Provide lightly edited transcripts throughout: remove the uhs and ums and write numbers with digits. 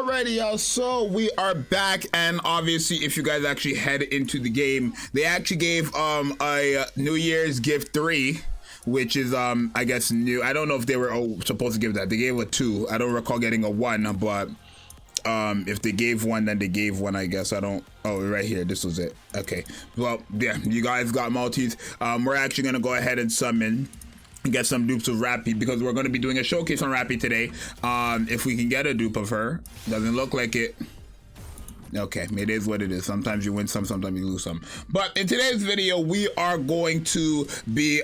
Alrighty, y'all, so we are back, and obviously if you guys actually head into the game, they actually gave a New Year's gift 3, which is I guess new. I don't know if they were supposed to give that. They gave a 2. I don't recall getting a 1, but if they gave 1, then they gave 1, I guess. I don't. Oh, right here, this was it. Okay, well, yeah, you guys got multis. We're actually gonna go ahead and summon and get some dupes of Rappy, because we're going to be doing a showcase on Rappy today. If we can get a dupe of her. Doesn't look like it. Okay, it is what it is. Sometimes you win some, sometimes you lose some. But in today's video, we are going to be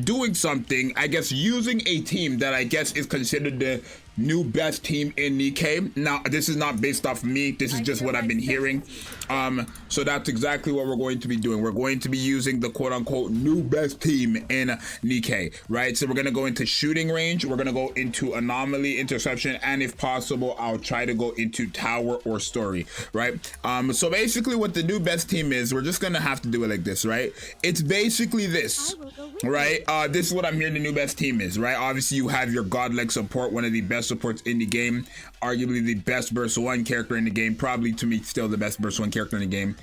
doing something, I guess, using a team that I guess is considered the new best team in Nikke. Now, this is not based off me. This is just what I've been hearing. So that's exactly what we're going to be doing. We're going to be using the quote-unquote new best team in Nikke, right? So we're going to go into shooting range. We're going to go into anomaly, interception, and if possible, I'll try to go into tower or story, right? So basically what the new best team is, we're just going to have to do it like this, right? It's basically this, right? This is what I'm hearing the new best team is, right? Obviously, you have your godlike support, one of the best supports in the game, arguably the best burst 1 character in the game, probably to me still the best burst 1 character in the game.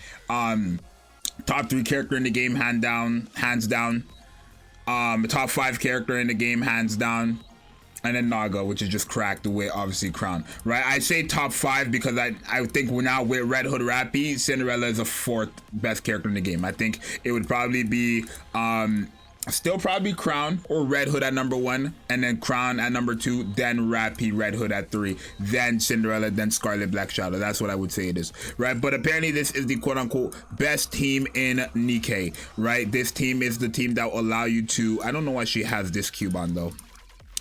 Top 3 character in the game, hands down. Top 5 character in the game, hands down. And then Naga, which is just cracked with obviously Crown, right? I say top 5 because I think we're now with Red Hood Rappy, Cinderella is a 4th best character in the game. I think it would probably be still probably Crown or Red Hood at number 1, and then Crown at number 2, then Rappy, Red Hood at 3, then Cinderella, then Scarlet Black Shadow. That's what I would say it is, right? But apparently this is the quote-unquote best team in Nikke, right? This team is the team that will allow you to, I don't know why she has this cube on though,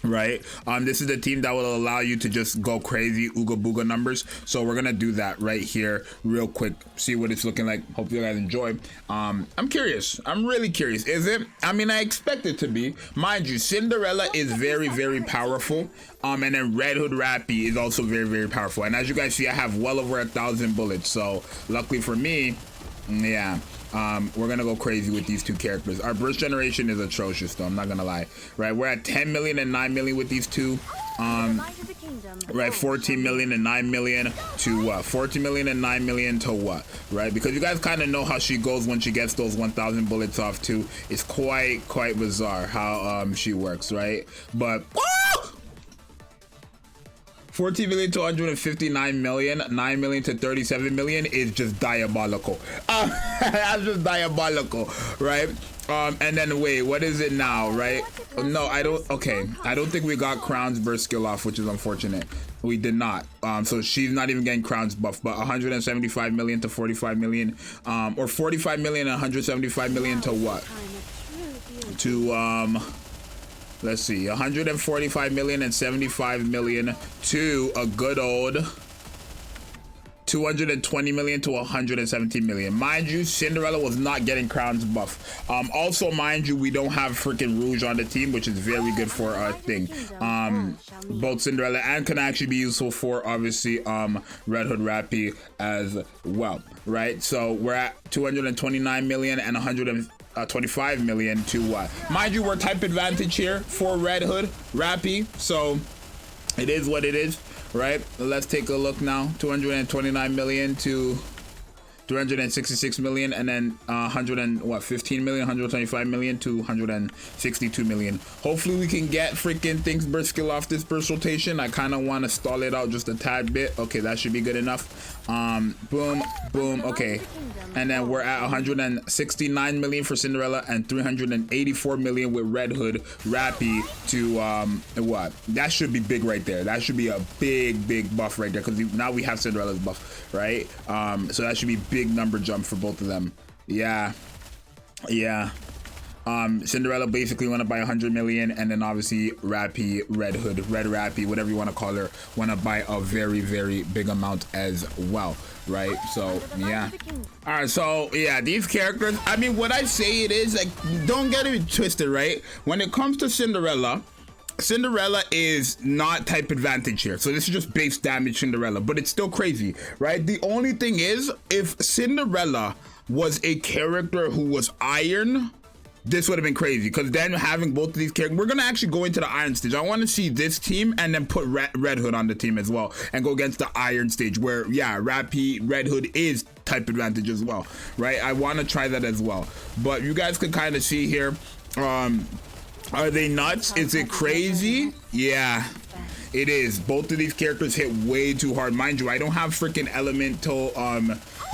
right? This is the team that will allow you to just go crazy ooga booga numbers. So we're gonna do that right here real quick, see what it's looking like. Hope you guys enjoy. I'm curious, I'm really curious. Is it? I mean, I expect it to be. Mind you, Cinderella is very, very powerful, and then Red Hood Rappy is also very, very powerful. And as you guys see, I have well over 1,000 bullets, so luckily for me, yeah, we're gonna go crazy with these 2 characters. Our burst generation is atrocious though, I'm not gonna lie, right? We're at 10 million and 9 million with these 2. Right, 14 million and 9 million to what? 14 million and 9 million to what? Right, because you guys kind of know how she goes when she gets those 1,000 bullets off too. It's quite bizarre how she works, right? But 14 million to 159 million, 9 million to 37 million is just diabolical. That's just diabolical, right? And then wait, what is it now, right? No, I don't. Okay, I don't think we got Crown's burst skill off, which is unfortunate. We did not. So she's not even getting Crown's buff, but 175 million to 45 million, or 45 million and 175 million to what? To let's see, 145 million and 75 million to a good old 220 million to 117 million. Mind you, Cinderella was not getting Crown's buff. Also, mind you, we don't have freaking Rouge on the team, which is very good for our thing. Both Cinderella and can actually be useful for obviously Red Hood Rappy as well, right? So we're at 229 million and 125 million to what? Mind you, we're type advantage here for Red Hood Rappy, so it is what it is, right? Let's take a look now. 229 million to 366 million, and then 15 million, 125 million to 162 million. Hopefully we can get freaking things burst skill off this burst rotation. I kind of want to stall it out just a tad bit. Okay, that should be good enough. Boom, boom. Okay, and then we're at 169 million for Cinderella and 384 million with Red Hood Rappy to what? That should be big right there. That should be a big buff right there, because now we have Cinderella's buff, right? So that should be big number jump for both of them. Yeah. Cinderella basically went up by 100 million, and then obviously Rappy, Red Hood, Red Rappy, whatever you want to call her, went up by a very big amount as well, right? So yeah. All right, so yeah, these characters, I mean, what I say it is, like, don't get it twisted, right? When it comes to Cinderella is not type advantage here, so this is just base damage Cinderella, but it's still crazy, right? The only thing is, if Cinderella was a character who was iron, this would have been crazy, because then having both of these characters, we're gonna actually go into the iron stage. I want to see this team and then put Red Hood on the team as well and go against the iron stage where, yeah, Rappy Red Hood is type advantage as well, right? I want to try that as well. But you guys can kind of see here, are they nuts? Is it crazy? Yeah, it is. Both of these characters hit way too hard. Mind you, I don't have freaking elemental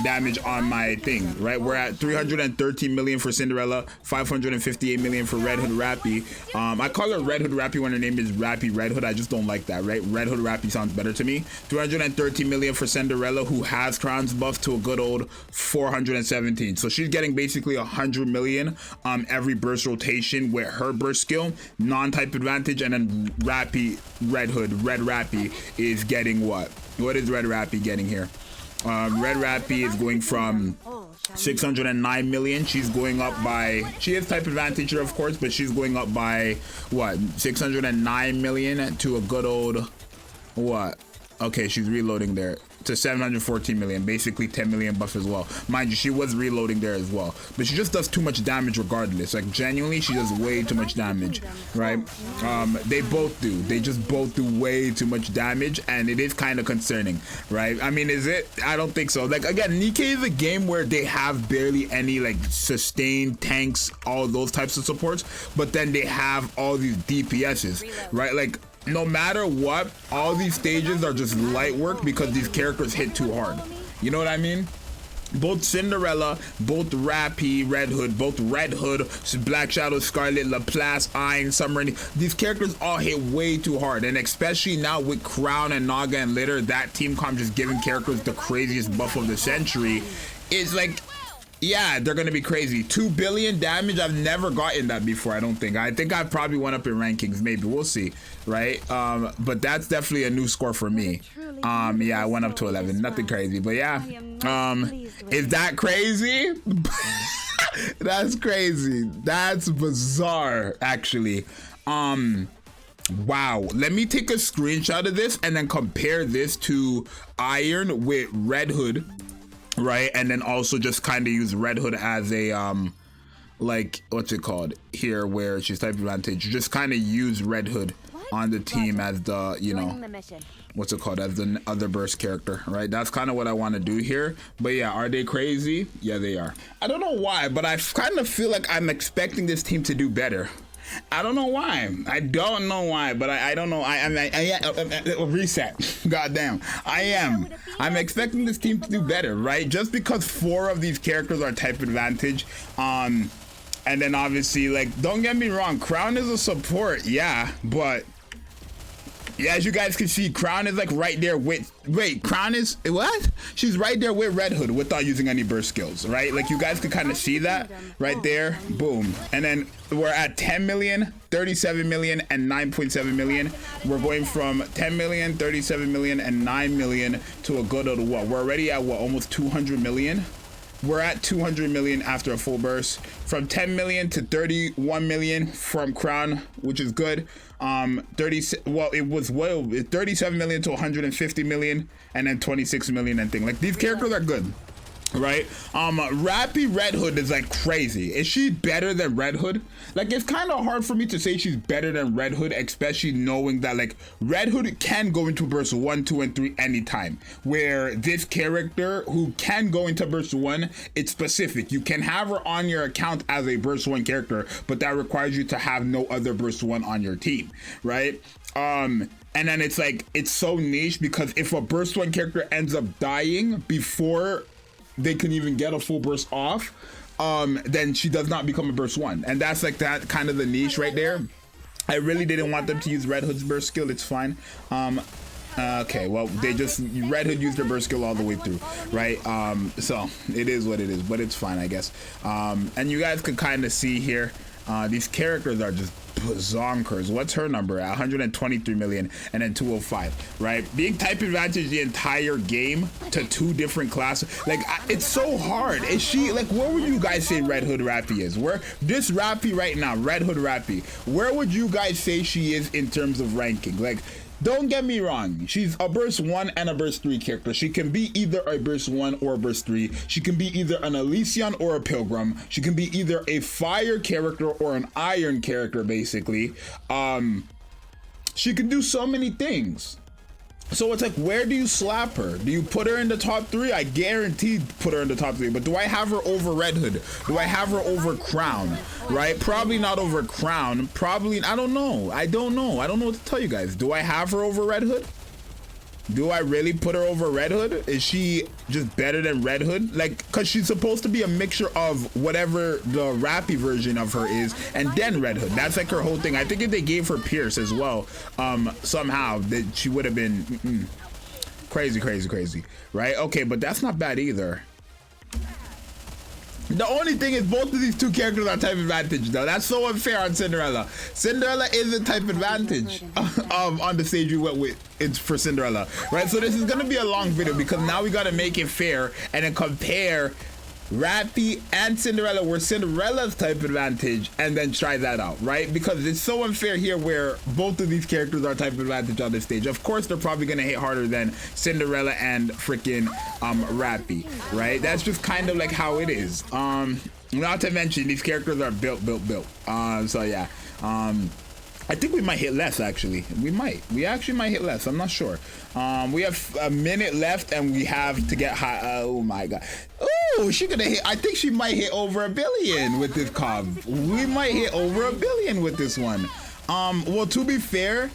damage on my thing, right? We're at 313 million for Cinderella, 558 million for Red Hood Rappy. I call her Red Hood Rappy when her name is Rappy Red Hood. I just don't like that, right? Red Hood Rappy sounds better to me. 313 million for Cinderella, who has crowns buff to a good old 417. So she's getting basically 100 million every burst rotation with her burst skill, non-type advantage. And then Rappy Red Hood, Red Rappy is getting what? What is Red Rappy getting here? Red Rappy is going from 609 million. She's going up by, she is type advantage here, of course, but she's going up by what, 609 million to a good old what? Okay, she's reloading there to 714 million, basically 10 million buff as well. Mind you, she was reloading there as well, but she just does too much damage regardless. Like, genuinely, she does way too much damage, right? They both do. They just both do way too much damage, and it is kind of concerning, right? I mean, is it? I don't think so. Like, again, Nikke is a game where they have barely any, like, sustained tanks, all those types of supports, but then they have all these DPSs, right? Like, no matter what, all these stages are just light work because these characters hit too hard. You know what I mean? Both Cinderella, both Rappy, Red Hood, both Red Hood, Black Shadow, Scarlet, Laplace, Iron, Summer, these characters all hit way too hard. And especially now with Crown and Naga and Litter, that team comp just giving characters the craziest buff of the century. It's like, yeah, they're gonna be crazy. 2 billion damage. I've never gotten that before. I don't think. I think I probably went up in rankings. Maybe we'll see, right? But that's definitely a new score for me. Yeah, I went up to 11. Nothing crazy, but yeah. Is that crazy? That's crazy. That's bizarre, actually. Wow. Let me take a screenshot of this and then compare this to Iron with Red Hood. Right, and then also just kind of use Red Hood as a like, what's it called here, where she's type advantage. Just kind of use Red Hood on the team as the, you know, what's it called, as the other burst character, right? That's kind of what I want to do here. But yeah, are they crazy? Yeah, they are. I don't know why, but I kind of feel like I'm expecting this team to do better. I don't know why. I don't know why, but I don't know. I reset. Goddamn. I'm expecting this team to do better, right? Just because 4 of these characters are type advantage. And then obviously, like, don't get me wrong, Crown is a support, yeah, but yeah, as you guys can see, Crown is like right there with, wait, Crown is, what? She's right there with Red Hood without using any burst skills, right? Like, you guys can kind of see that right there, boom. And then we're at 10 million, 37 million, and 9.7 million. We're going from 10 million, 37 million, and 9 million to a good old what? We're already at what, almost 200 million? We're at 200 million after a full burst. From 10 million to 31 million from Crown, which is good. 37 million to 150 million, and then 26 million and thing. Like, these characters are good, right? Rappy Red Hood is like crazy. Is she better than Red Hood? Like, it's kind of hard for me to say she's better than Red Hood, especially knowing that, like, Red Hood can go into burst 1, 2, and 3 anytime, where this character who can go into burst 1, it's specific. You can have her on your account as a burst 1 character, but that requires you to have no other burst 1 on your team, right? And then it's like, it's so niche because if a burst 1 character ends up dying before they can even get a full burst off, then she does not become a burst 1, and that's like that kind of the niche right there. I really didn't want them to use Red Hood's burst skill. It's fine. Okay, well, they just, Red Hood used her burst skill all the way through, right? So it is what it is, but it's fine, I guess. And you guys can kind of see here, these characters are just zonkers. What's her number at? 123 million and then 205, right? Being type advantage the entire game to 2 different classes, like, it's so hard. Is she, like, where would you guys say Red Hood Rappy is? Where this Rappy right now, Red Hood Rappy, where would you guys say she is in terms of ranking? Like, don't get me wrong, she's a burst 1 and a burst 3 character. She can be either a burst 1 or a burst 3. She can be either an Elysian or a Pilgrim. She can be either a fire character or an iron character, basically. She can do so many things. So it's like, where do you slap her? Do you put her in the top 3? I guarantee put her in the top 3. But do I have her over Red Hood? Do I have her over Crown? Right? Probably not over Crown. Probably, I don't know. I don't know what to tell you guys. Do I have her over Red Hood? Do I really put her over Red Hood? Is she just better than Red Hood? Like, because she's supposed to be a mixture of whatever the rappy version of her is and then Red Hood. That's like her whole thing. I think if they gave her Pierce as well, somehow, that she would have been crazy, right? Okay, but that's not bad either. The only thing is both of these two characters are type advantage though. That's so unfair on Cinderella. Cinderella is a type advantage on the stage we went with. It's for Cinderella, right? So this is gonna be a long video because now we gotta make it fair and then compare Rappy and Cinderella were Cinderella's type advantage and then try that out, right? Because it's so unfair here where both of these characters are type advantage on this stage. Of course they're probably gonna hit harder than Cinderella and freaking Rappy, right? That's just kind of like how it is. Not to mention these characters are built. So yeah, I think we might hit less actually. We actually might hit less. I'm not sure. We have a minute left and we have to get high. Oh my god. Oh, she gonna hit. I think she might hit over 1 billion with this comp. We might hit over 1 billion with this one. Well, to be fair,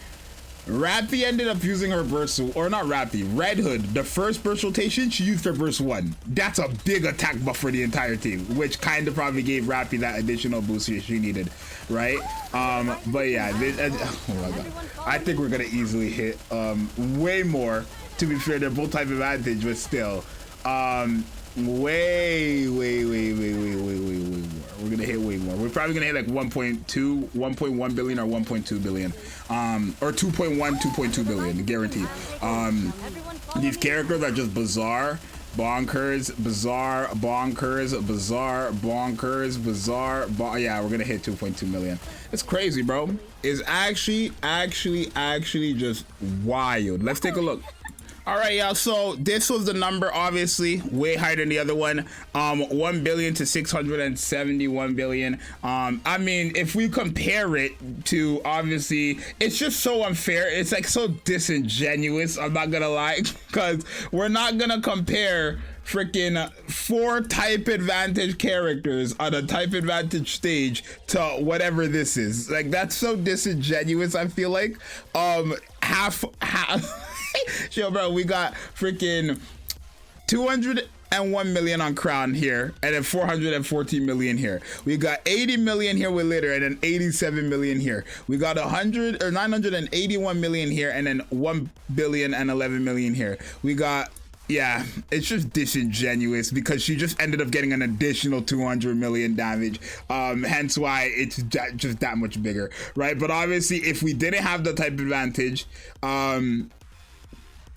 Rappy ended up using her burst, or not Rappy, Red Hood, the first burst rotation, she used her burst 1. That's a big attack buff for the entire team, which kind of probably gave Rappy that additional boost she needed, right? But yeah, oh my god. I think we're gonna easily hit way more. To be fair, they're both type advantage, but still, way more. We're gonna hit way more. We're probably gonna hit like 1.1 billion or 1.2 billion, or 2.2 billion, guaranteed. These characters are just bizarre, bonkers, yeah, we're gonna hit 2.2 million. It's crazy, bro. It's actually just wild. Let's take a look. All right, y'all, so this was the number, obviously way higher than the other one. 1 billion to 671 billion. I mean, if we compare it to, obviously, it's just so unfair. It's like so disingenuous, I'm not gonna lie, because we're not gonna compare freaking 4 type advantage characters on a type advantage stage to whatever this is. Like, that's so disingenuous, I feel like. Half yo, bro, we got freaking 201 million on Crown here, and then 414 million here. We got 80 million here with Litter, and then 87 million here. We got 981 million here, and then 1 billion and 11 million here. We got, yeah, it's just disingenuous because she just ended up getting an additional 200 million damage, hence why it's just that much bigger, right? But obviously if we didn't have the type advantage,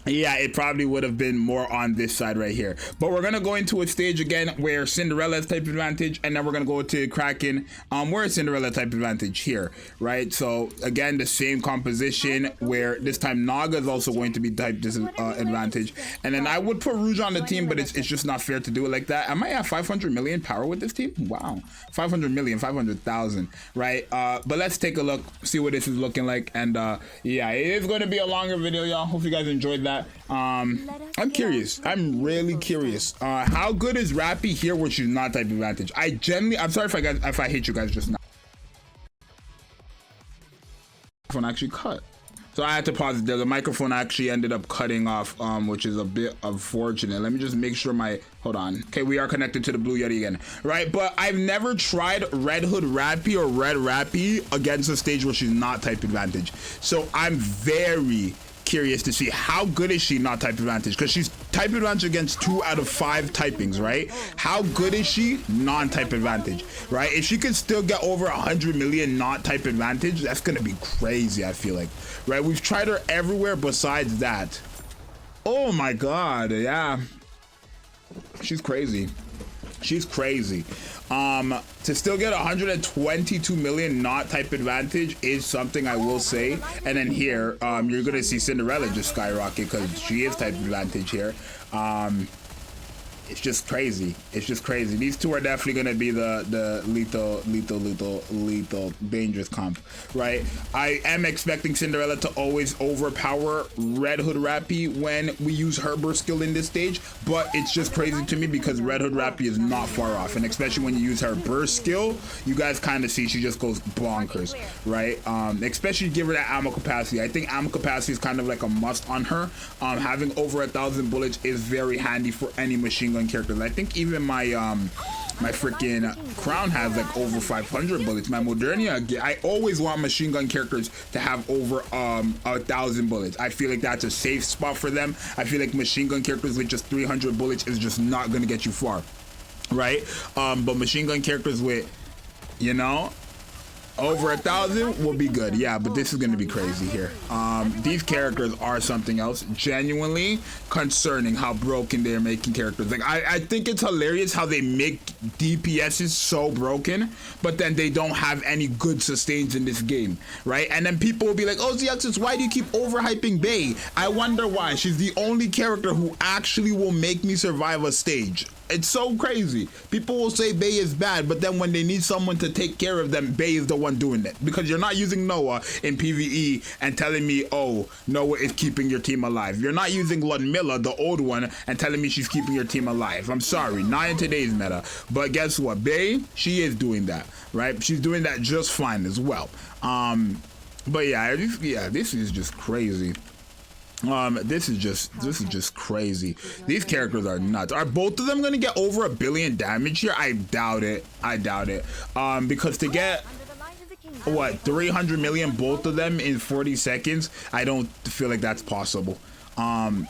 yeah, it probably would have been more on this side right here. But we're gonna go into a stage again where Cinderella's type advantage, and then we're gonna go to Kraken, where Cinderella type advantage here, right? So again, the same composition where this time Naga is also going to be type disadvantage, and then I would put Rouge on the team, but it's just not fair to do it like that. I might have 500 million power with this team. Wow, 500 million, 500,000, right? But let's take a look, see what this is looking like, and yeah, it is going to be a longer video, y'all. Hope you guys enjoyed that. I'm curious. I'm really curious. How good is Rappy here, which is not type advantage? I'm sorry if I hate you guys just now. Phone actually cut. So I had to pause it there. The microphone actually ended up cutting off, which is a bit unfortunate. Let me just make sure hold on. Okay, we are connected to the Blue Yeti again, right? But I've never tried Red Hood Rappy or Red Rappy against a stage where she's not type advantage. So I'm very curious to see how good is she not type advantage, because she's type advantage against 2 out of 5 typings, right? How good is she non-type advantage, right? If she could still get over 100 million not type advantage, that's gonna be crazy, I feel like, right? We've tried her everywhere besides that. Oh my god, yeah, she's crazy. She's crazy. To still get 122 million not type advantage is something I will say. And then here, you're gonna see Cinderella just skyrocket because she is type advantage here. It's just crazy. It's just crazy. These two are definitely gonna be the lethal dangerous comp, right? I am expecting Cinderella to always overpower Red Hood Rappy when we use her burst skill in this stage, but it's just crazy to me because Red Hood Rappy is not far off, and especially when you use her burst skill, you guys kind of see she just goes bonkers, right? Especially give her that ammo capacity. I think ammo capacity is kind of like a must on her. Having over 1,000 bullets is very handy for any machine gun characters. I think even my my freaking Crown has like over 500 bullets. My Modernia, I always want machine gun characters to have over 1,000 bullets. I feel like that's a safe spot for them. I feel like machine gun characters with just 300 bullets is just not gonna get you far, right? But machine gun characters with, you know, over 1,000 will be good. Yeah, but this is going to be crazy here. These characters are something else. Genuinely concerning how broken they're making characters. Like, I think it's hilarious how they make DPSs so broken, but then they don't have any good sustains in this game, right? And then people will be like, oh, Zxous, why do you keep overhyping Bay? I wonder why. She's the only character who actually will make me survive a stage. It's so crazy. People will say Bay is bad, but then when they need someone to take care of them, Bay is the one doing it. Because you're not using Noah in PvE and telling me, oh, Noah is keeping your team alive. You're not using Ludmilla, the old one, and telling me she's keeping your team alive. I'm sorry, not in today's meta. But guess what? Bay, she is doing that, right? She's doing that just fine as well. But yeah, this is just crazy. This is just crazy. These characters are nuts. Are both of them gonna get over 1 billion damage here? I doubt it. Because to get what 300 million both of them in 40 seconds, I don't feel like that's possible. I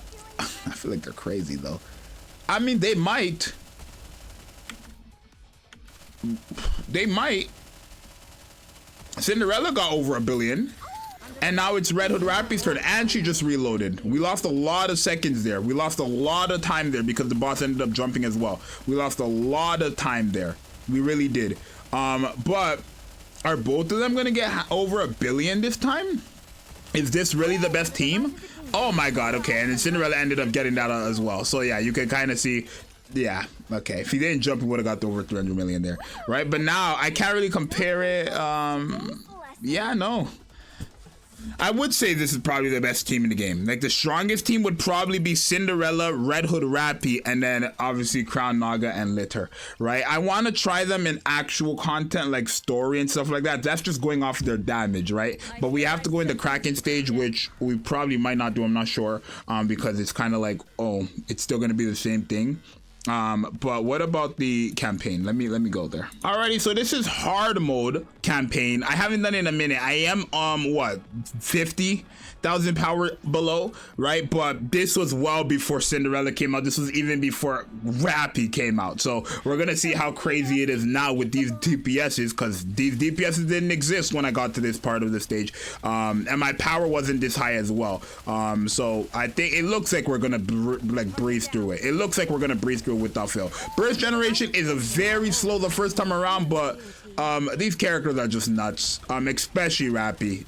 feel like they're crazy though. I mean, they might. Cinderella got over 1 billion. And now it's Red Hood Rappy's turn, and she just reloaded. We lost a lot of seconds there. We lost a lot of time there because the boss ended up jumping as well. We lost a lot of time there. We really did. But are both of them gonna get over 1 billion this time? Is this really the best team? Oh my god, okay. And then Cinderella ended up getting that as well. So yeah, you can kind of see. Yeah, okay. If he didn't jump, he would have got over 300 million there, right? But now I can't really compare it. Yeah, no. I would say this is probably the best team in the game. Like, the strongest team would probably be Cinderella, Red Hood Rappy, and then obviously Crown Naga and Litter, right? I want to try them in actual content like story and stuff like that. That's just going off their damage, right? But we have to go in the Kraken stage, which we probably might not do. I'm not sure, because it's kind of like, oh, it's still going to be the same thing. But what about the campaign? Let me go there. Alrighty, so this is hard mode campaign. I haven't done it in a minute. I am what, 50,000 power below, right? But this was well before Cinderella came out. This was even before Rappy came out. So we're gonna see how crazy it is now with these DPSs, because these DPSs didn't exist when I got to this part of the stage, and my power wasn't this high as well. So I think it looks like we're gonna breeze through it. It looks like we're gonna breeze through it without fail. Burst generation is a very slow the first time around, but these characters are just nuts. Especially Rappy.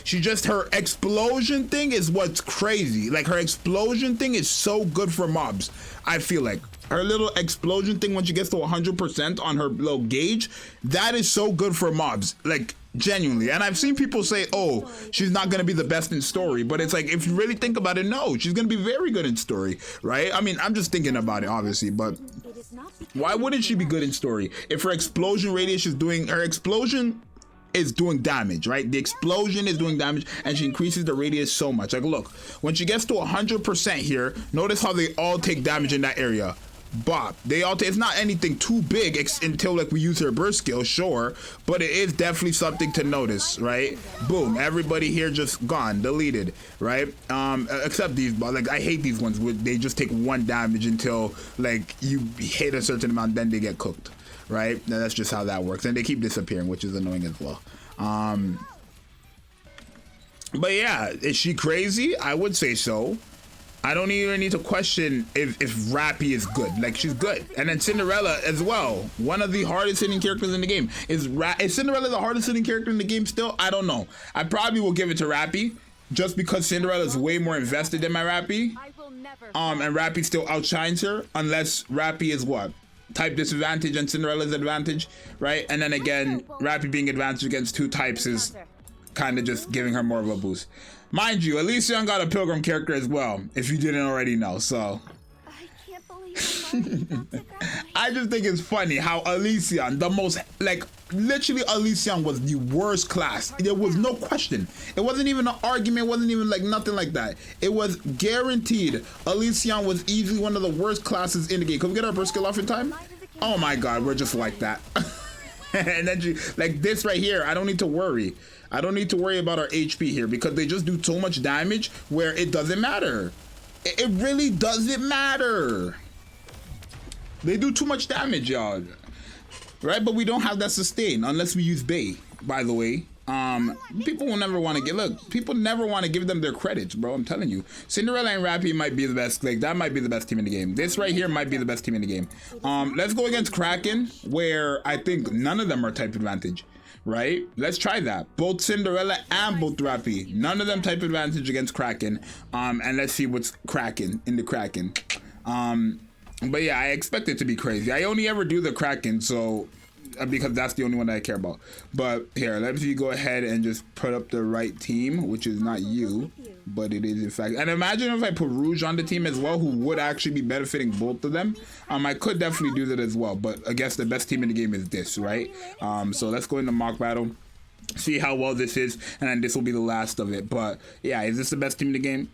She just, her explosion thing is what's crazy. Like, her explosion thing is so good for mobs. I feel like her little explosion thing when she gets to 100% on her little gauge, that is so good for mobs. Like, genuinely. And I've seen people say, oh, she's not gonna be the best in story, but it's like, if you really think about it, no, she's gonna be very good in story, right? I mean, I'm just thinking about it, obviously, but why wouldn't she be good in story? If her explosion radius is doing, her explosion is doing damage, right? The explosion is doing damage, and she increases the radius so much. Like, look, when she gets to 100% here, notice how they all take damage in that area. Bop. They all it's not anything too big until like we use her burst skill, sure, but it is definitely something to notice, right? Boom, everybody here just gone, deleted, right? Except these, like, I hate these ones where they just take 1 damage until like you hit a certain amount, then they get cooked, right? Now, that's just how that works, and they keep disappearing, which is annoying as well. But yeah, is she crazy? I would say so. I don't even need to question if Rappy is good. Like, she's good. And then Cinderella as well. One of the hardest hitting characters in the game. Is Cinderella the hardest hitting character in the game still? I don't know. I probably will give it to Rappy just because Cinderella is way more invested than my Rappy. And Rappy still outshines her unless Rappy is what? Type disadvantage and Cinderella's advantage, right? And then again, Rappy being advantage against 2 types is kind of just giving her more of a boost. Mind you, Elysion got a Pilgrim character as well, if you didn't already know, so. I can't believe I just think it's funny how Elysion, the most, like, literally Elysion was the worst class. There was no question. It wasn't even an argument, wasn't even like nothing like that. It was guaranteed Elysion was easily one of the worst classes in the game. Can we get our burst skill off in time? Oh my god, we're just like that. And then like this right here, I don't need to worry. I don't need to worry about our HP here because they just do so much damage where it doesn't matter. It really doesn't matter. They do too much damage, y'all. Right? But we don't have that sustain unless we use Bay, by the way. People will never want to get, look, people never want to give them their credits, bro. I'm telling you. Cinderella and Rappy might be the best, like, that might be the best team in the game. This right here might be the best team in the game. Let's go against Kraken, where I think none of them are type advantage, right? Let's try that. Both Cinderella and both Rappy. None of them type advantage against Kraken. And let's see what's Kraken in the Kraken. But yeah, I expect it to be crazy. I only ever do the Kraken, so because that's the only one that I care about. But here, let me go ahead and just put up the right team, which is not you, but it is in fact. And imagine if I put Rouge on the team as well, who would actually be benefiting both of them. I could definitely do that as well, but I guess the best team in the game is this, right? So let's go into mock battle, see how well this is, and then this will be the last of it. But yeah, is this the best team in the game?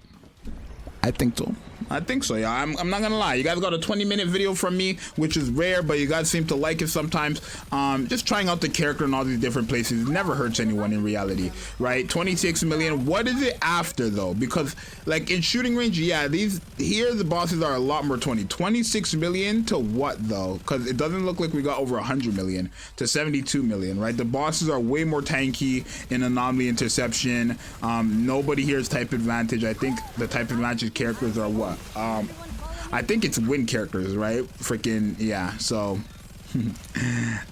I think so. I think so, yeah. I'm not gonna lie. You guys got a 20-minute video from me, which is rare, but you guys seem to like it sometimes. Just trying out the character in all these different places never hurts anyone in reality, right? 26 million. What is it after though? Because like in shooting range, yeah, these here the bosses are a lot more 26 million to what though? Because it doesn't look like we got over 100 million to 72 million, right? The bosses are way more tanky in anomaly interception. Nobody here is type advantage. I think the type advantage characters are what? I think it's win characters, right? Freaking yeah. So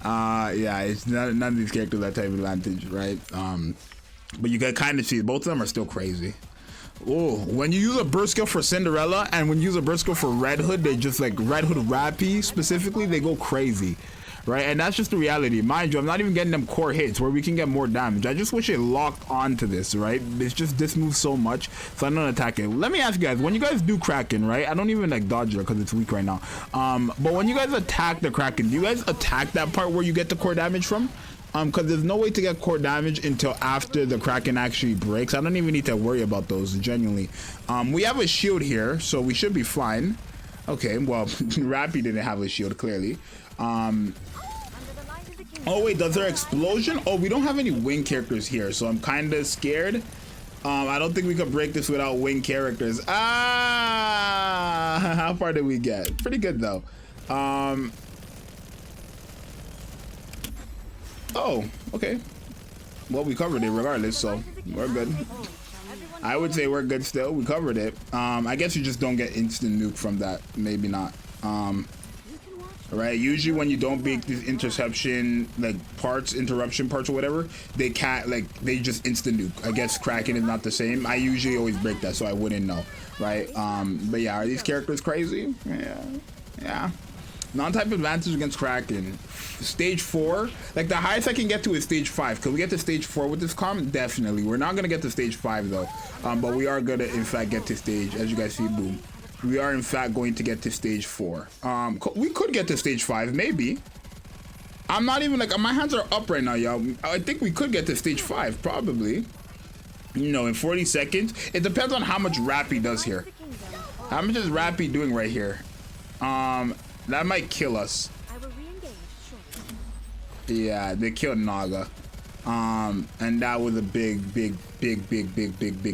yeah, it's none of these characters are type advantage, right? But you can kind of see both of them are still crazy. Oh, when you use a burst skill for Cinderella and when you use a burst skill for Red Hood, they just like Red Hood Rappy specifically, they go crazy. Right, and that's just the reality. Mind you, I'm not even getting them core hits where we can get more damage. I just wish it locked onto this, right? It's just this moves so much, so I don't attack it. Let me ask you guys, when you guys do Kraken, right? I don't even like dodge her because it's weak right now. But when you guys attack the Kraken, do you guys attack that part where you get the core damage from? Because there's no way to get core damage until after the Kraken actually breaks. I don't even need to worry about those, genuinely. We have a shield here, so we should be fine. Okay, well, Rappy didn't have a shield, clearly. Oh wait, does there explosion? Oh, we don't have any wing characters here, so I'm kind of scared. I don't think we could break this without wing characters. Ah, how far did we get? Pretty good though. Oh, okay. Well, we covered it regardless, so we're good. I would say we're good still. We covered it. I guess you just don't get instant nuke from that. Maybe not. Right, usually when you don't beat these interception like interruption parts or whatever, they can't, like, they just instant nuke. I guess Kraken is not the same. I usually always break that, so I wouldn't know, right? But yeah, are these characters crazy? Yeah. Non-type advantage against Kraken. Stage 4, like the highest I can get to is stage 5. Could we get to stage 4 with this comp? Definitely. We're not gonna get to stage 5 though, but we are gonna in fact get to stage, as you guys see, boom. We are in fact going to get to stage 4. We could get to stage 5, maybe. I'm not even like, my hands are up right now, y'all. I think we could get to stage 5, probably. You know, in 40 seconds. It depends on how much Rappy does here. How much is Rappy doing right here? That might kill us. Yeah, they killed Naga. And that was a big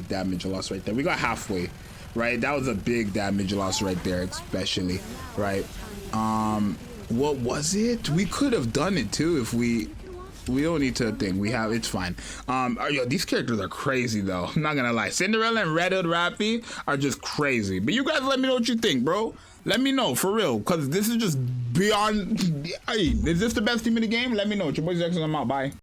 damage loss right there. We got halfway. Right, that was a big damage loss right there, especially, right? What was it? We could have done it too if we, We don't need to think. We have, it's fine. Yo, these characters are crazy though. I'm not gonna lie. Cinderella and Red Hood Rappy are just crazy. But you guys let me know what you think, bro. Let me know for real, cause this is just beyond. Hey, is this the best team in the game? Let me know. It's your boy Zxous, I'm out. Bye.